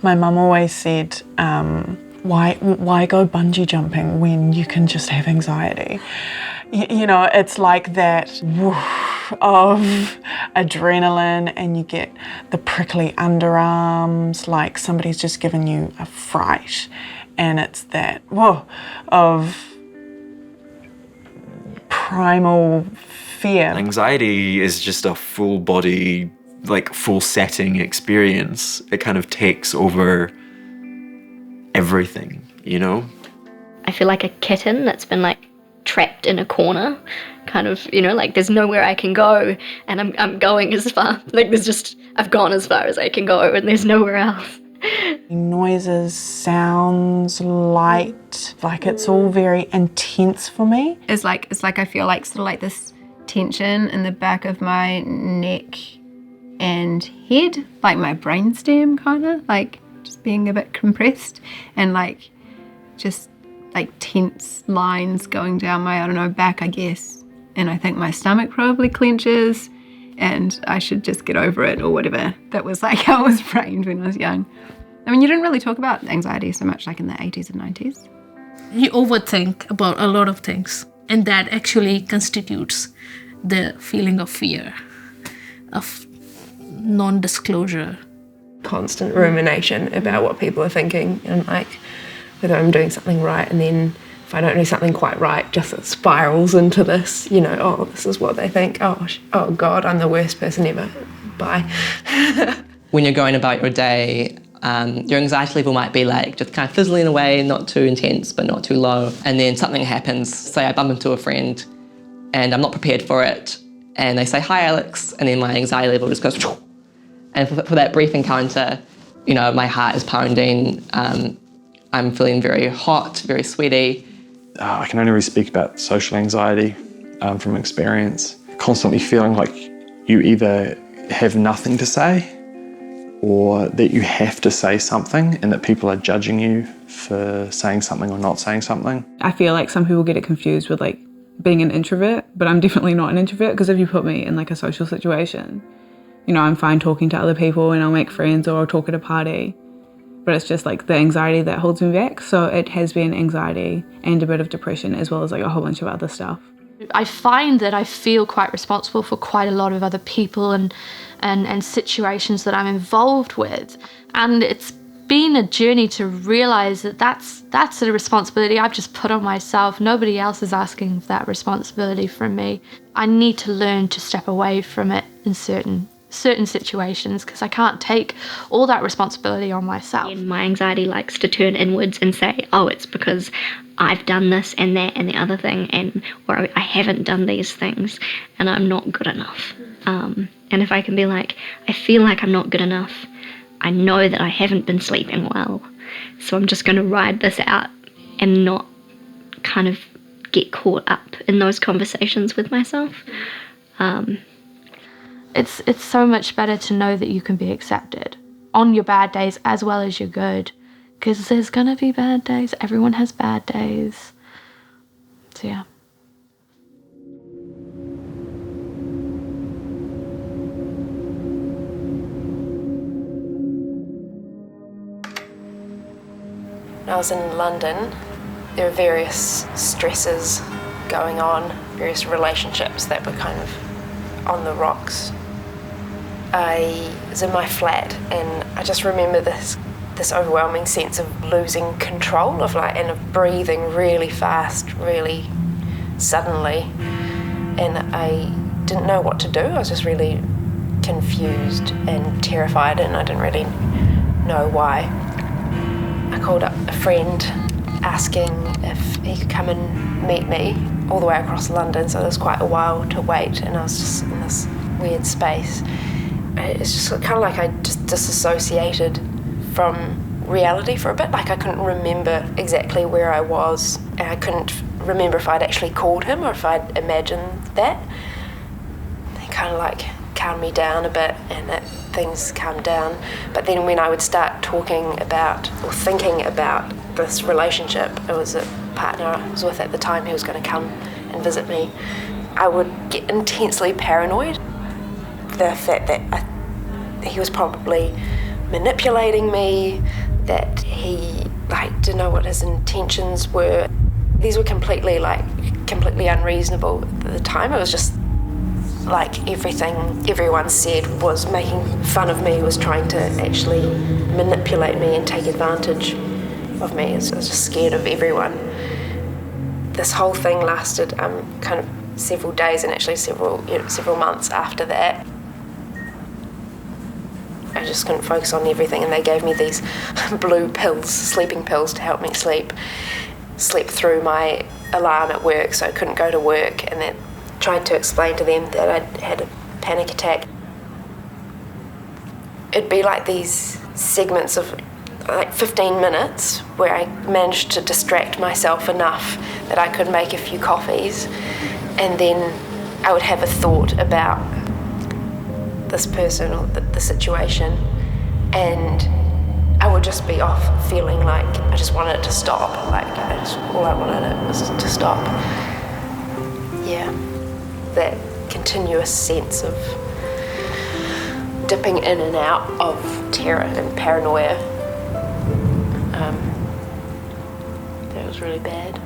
My mum always said, why go bungee jumping when you can just have anxiety? You know, it's like that woof of adrenaline, and you get the prickly underarms, like somebody's just given you a fright, and it's that whoa of primal fear. Anxiety is just a full body, like full setting experience. It kind of takes over everything, you know? I feel like a kitten that's been like trapped in a corner, kind of, you know, like there's nowhere I can go, and I'm going as far, like I've gone as far as I can go and there's nowhere else. Noises, sounds, light, like it's all very intense for me. It's like I feel like sort of like this tension in the back of my neck and head, like my brainstem kind of, like just being a bit compressed, and like just like tense lines going down my, I don't know, back, I guess. And I think my stomach probably clenches and I should just get over it or whatever. That was like how I was framed when I was young. I mean, you didn't really talk about anxiety so much like in the 80s and 90s. You overthink about a lot of things, and that actually constitutes the feeling of fear, of non-disclosure. Constant rumination about what people are thinking and like whether I'm doing something right, and then if I don't do something quite right, just it spirals into this, you know, oh, this is what they think, oh God, I'm the worst person ever, bye. When you're going about your day, your anxiety level might be like just kind of fizzling away, not too intense but not too low, and then something happens. Say I bump into a friend and I'm not prepared for it, and they say, hi Alex, and then my anxiety level just goes, and for that brief encounter, you know, my heart is pounding, I'm feeling very hot, very sweaty. I can only really speak about social anxiety from experience. Constantly feeling like you either have nothing to say or that you have to say something and that people are judging you for saying something or not saying something. I feel like some people get it confused with like being an introvert, but I'm definitely not an introvert, because if you put me in like a social situation, you know, I'm fine talking to other people and I'll make friends or I'll talk at a party. But it's just like the anxiety that holds me back. So it has been anxiety and a bit of depression, as well as like a whole bunch of other stuff. I find that I feel quite responsible for quite a lot of other people and situations that I'm involved with. And it's been a journey to realise that that's a responsibility I've just put on myself. Nobody else is asking for that responsibility from me. I need to learn to step away from it in certain situations, because I can't take all that responsibility on myself. And my anxiety likes to turn inwards and say, oh, it's because I've done this and that and the other thing, and or I haven't done these things and I'm not good enough. And if I can be like, I feel like I'm not good enough, I know that I haven't been sleeping well, so I'm just going to ride this out and not kind of get caught up in those conversations with myself. It's so much better to know that you can be accepted on your bad days as well as your good, because there's gonna be bad days. Everyone has bad days. So yeah. When I was in London, there were various stresses going on, various relationships that were kind of on the rocks. I was in my flat and I just remember this overwhelming sense of losing control and of breathing really fast, really suddenly. And I didn't know what to do. I was just really confused and terrified, and I didn't really know why. I called up a friend asking if he could come and meet me all the way across London, so there was quite a while to wait, and I was just in this weird space. It's just kind of like I just disassociated from reality for a bit. Like I couldn't remember exactly where I was, and I couldn't remember if I'd actually called him or if I'd imagined that. It kind of like calmed me down a bit, and that things calmed down. But then when I would start talking about or thinking about this relationship, it was a partner I was with at the time who was going to come and visit me, I would get intensely paranoid. The fact that he was probably manipulating me, that he didn't know what his intentions were. These were completely unreasonable at the time. It was just everything everyone said was making fun of me, was trying to actually manipulate me and take advantage of me. I was just scared of everyone. This whole thing lasted kind of several days and actually several months after that. I just couldn't focus on everything, and they gave me these blue pills, sleeping pills, to help me sleep through my alarm at work, so I couldn't go to work, and then tried to explain to them that I'd had a panic attack. It'd be like these segments of 15 minutes where I managed to distract myself enough that I could make a few coffees, and then I would have a thought about this person or the situation, and I would just be off feeling like I just wanted it to stop. All I wanted it was to stop. Yeah, that continuous sense of dipping in and out of terror and paranoia. That was really bad.